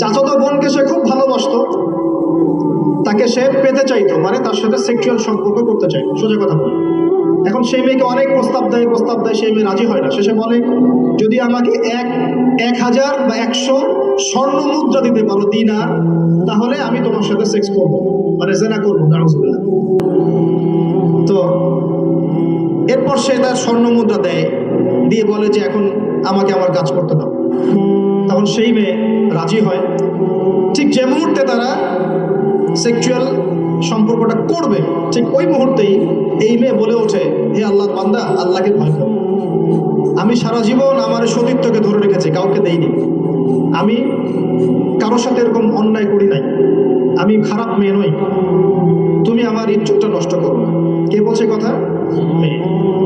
চাচাতো বোনকে সে খুব ভালোবাসতো, তাকে সে পেতে চাইতো, মানে তার সাথে সেক্সুয়াল সম্পর্ক করতে চাইতো, সোজা কথা বলে। এখন সেই মেয়েকে অনেক প্রস্তাব দেয়, সেই মেয়ে রাজি হয় না। শেষে বলে, যদি আমাকে 1000 বা 100 স্বর্ণ মুদ্রা দিতে পারো, দিনার, তাহলে আমি তোমার সাথে সেক্স করবো, মানে জেনা করবো, নাউজুবিল্লাহ। তো এরপর সে তার স্বর্ণ মুদ্রা দেয়, দিয়ে বলে যে এখন আমাকে আমার কাজ করতে দাও। তখন সেই মেয়ে রাজি হয়। ঠিক যে মুহূর্তে তারা সেক্সুয়াল সম্পর্কটা করবে, ঠিক ওই মুহূর্তেই এই মেয়ে বলে ওঠে, হে আল্লাহর বান্দা, আল্লাহকে ভয় করো। আমি সারা জীবন আমার সতীত্বকে ধরে রেখেছি, কাউকে দেইনি। আমি কারোর সাথে এরকম অন্যায় করি নাই, আমি খারাপ মেয়ে নই, তুমি আমার ইজ্জতটা নষ্ট করো। কে বলছে কথা? মেয়ে।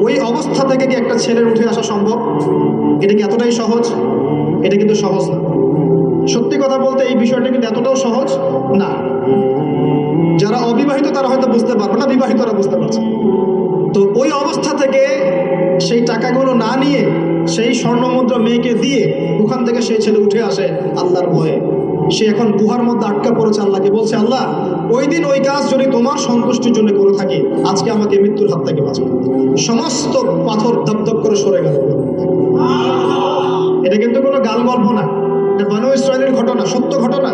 ওই অবস্থা থেকে কি একটা ছেলের উঠে আসা সম্ভব? এটা কি এতটাই সহজ? এটা কিন্তু সহজ না। সত্যি কথা বলতে এই বিষয়টা কিন্তু এতটাও সহজ না। যারা অবিবাহিত তারা হয়তো বুঝতে পারবে না, বিবাহিতরা বুঝতে পারছে। তো ওই অবস্থা থেকে সেই টাকাগুলো না নিয়ে সেই স্বর্ণমুদ্রা মেয়েকে দিয়ে ওখান থেকে সেই ছেলে উঠে আসে আল্লাহর ভয়ে। সে এখন গুহার মধ্যে আটকা পড়েছে, আল্লাহকে বলছে, আল্লাহ, ওই দিন ওই কাজ যদি তোমার সন্তুষ্টির জন্য করে থাকি, আজকে আমাকে মৃত্যুর হাত থেকে বাঁচাও। সমস্ত পাথর দপদপ করে সরে গেল। এটা কিন্তু কোনো গাল গল্প না, এটা বনু ইসরাইলের ঘটনা, সত্য ঘটনা।